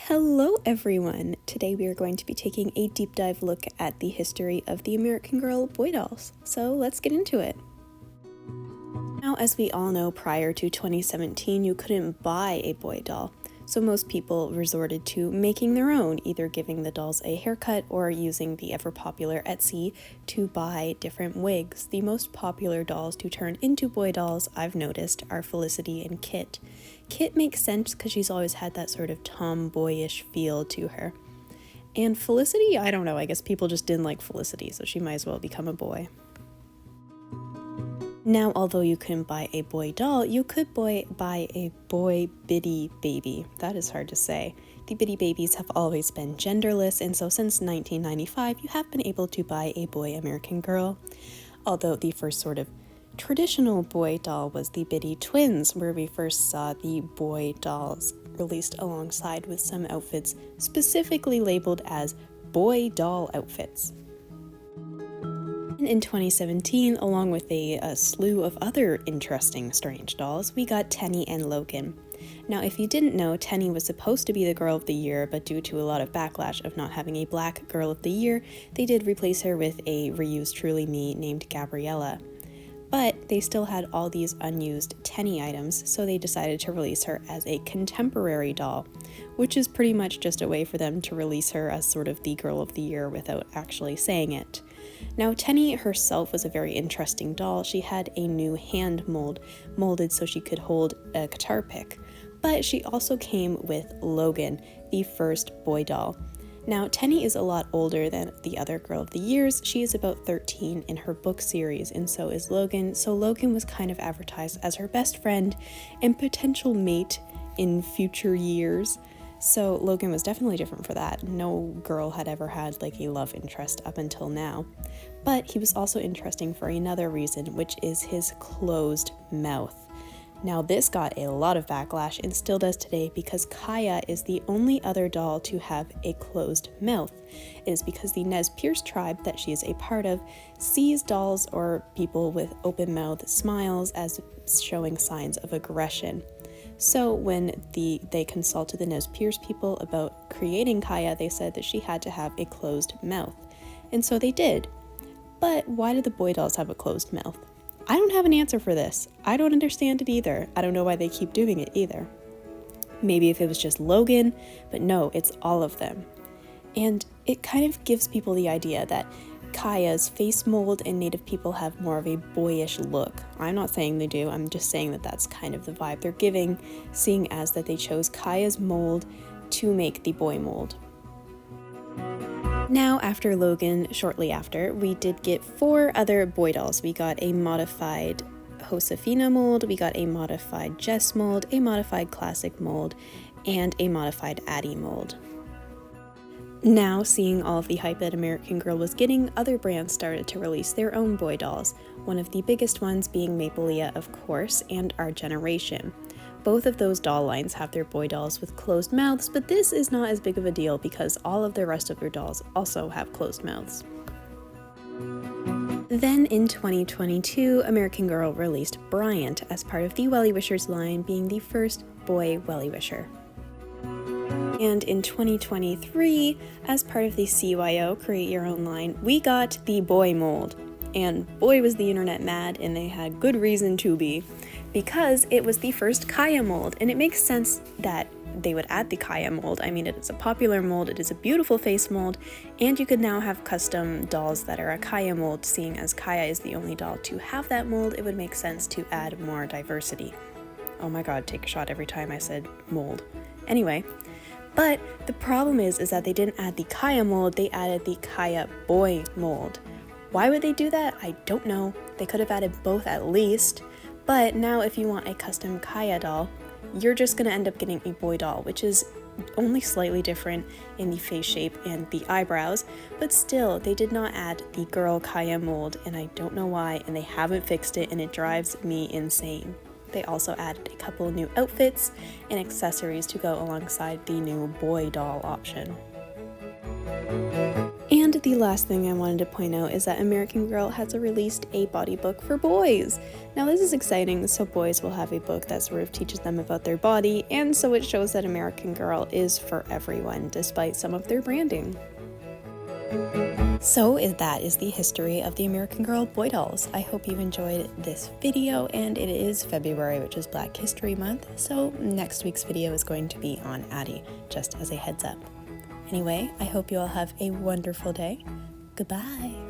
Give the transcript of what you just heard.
Hello everyone! Today we are going to be taking a deep dive look at the history of the American Girl boy dolls. So let's get into it. Now, as we all know, prior to 2017 you couldn't buy a boy doll. So most people resorted to making their own, either giving the dolls a haircut or using the ever-popular Etsy to buy different wigs. The most popular dolls to turn into boy dolls, I've noticed, are Felicity and Kit. Kit makes sense because she's always had that sort of tomboyish feel to her. And Felicity, I don't know, I guess people just didn't like Felicity, so she might as well become a boy. Now, although you couldn't buy a boy doll, you could buy a boy biddy baby. That is hard to say. The biddy babies have always been genderless, and so since 1995, you have been able to buy a boy American Girl. Although the first sort of traditional boy doll was the Biddy Twins, where we first saw the boy dolls released alongside with some outfits specifically labeled as boy doll outfits. In 2017, along with a slew of other interesting strange dolls, we got Tenny and Logan. Now, if you didn't know, Tenny was supposed to be the Girl of the Year, but due to a lot of backlash of not having a black Girl of the Year, they did replace her with a reused Truly Me named Gabriella. But they still had all these unused Tenny items, so they decided to release her as a contemporary doll, which is pretty much just a way for them to release her as sort of the Girl of the Year without actually saying it. Now, Tenny herself was a very interesting doll. She had a new hand molded so she could hold a guitar pick, but she also came with Logan, the first boy doll. Now, Tenny is a lot older than the other Girl of the Years. She is about 13 in her book series, and so is Logan. So Logan was kind of advertised as her best friend and potential mate in future years. So Logan was definitely different for that. No girl had ever had like a love interest up until now. But he was also interesting for another reason, which is his closed mouth. Now, this got a lot of backlash and still does today because Kaya is the only other doll to have a closed mouth. It is because the Nez Perce tribe that she is a part of sees dolls or people with open mouth smiles as showing signs of aggression. So when they consulted the Nez Perce people about creating Kaya, they said that she had to have a closed mouth. And so they did. But why did the boy dolls have a closed mouth? I don't have an answer for this. I don't understand it either. I don't know why they keep doing it either. Maybe if it was just Logan, but no, it's all of them. And it kind of gives people the idea that Kaya's face mold and Native people have more of a boyish look. I'm not saying they do, I'm just saying that that's kind of the vibe they're giving, seeing as that they chose Kaya's mold to make the boy mold. Now, after Logan, shortly after, we did get 4 other boy dolls. We got a modified Josefina mold, we got a modified Jess mold, a modified Classic mold, and a modified Addie mold. Now, seeing all of the hype that American Girl was getting, other brands started to release their own boy dolls, one of the biggest ones being Mapelia, of course, and Our Generation. Both of those doll lines have their boy dolls with closed mouths, but this is not as big of a deal because all of the rest of their dolls also have closed mouths. Then in 2022, American Girl released Bryant as part of the Welly Wishers line, being the first boy Welly Wisher. And in 2023, as part of the CYO Create Your Own line, we got the boy mold. And boy was the internet mad, and they had good reason to be, because it was the first Kaya mold, and it makes sense that they would add the Kaya mold. I mean, it is a popular mold, it is a beautiful face mold, and you could now have custom dolls that are a Kaya mold. Seeing as Kaya is the only doll to have that mold, it would make sense to add more diversity. Oh my god, take a shot every time I said mold. Anyway, but the problem is that they didn't add the Kaya mold, they added the Kaya boy mold. Why would they do that? I don't know. They could have added both at least. But now if you want a custom Kaya doll, you're just going to end up getting a boy doll, which is only slightly different in the face shape and the eyebrows, but still, they did not add the girl Kaya mold, and I don't know why, and they haven't fixed it, and it drives me insane. They also added a couple new outfits and accessories to go alongside the new boy doll option. And the last thing I wanted to point out is that American Girl has released a body book for boys. Now this is exciting, so boys will have a book that sort of teaches them about their body, and so it shows that American Girl is for everyone, despite some of their branding. So that is the history of the American Girl boy dolls. I hope you enjoyed this video, and it is February, which is Black History Month, so next week's video is going to be on Addie, just as a heads up. Anyway, I hope you all have a wonderful day. Goodbye!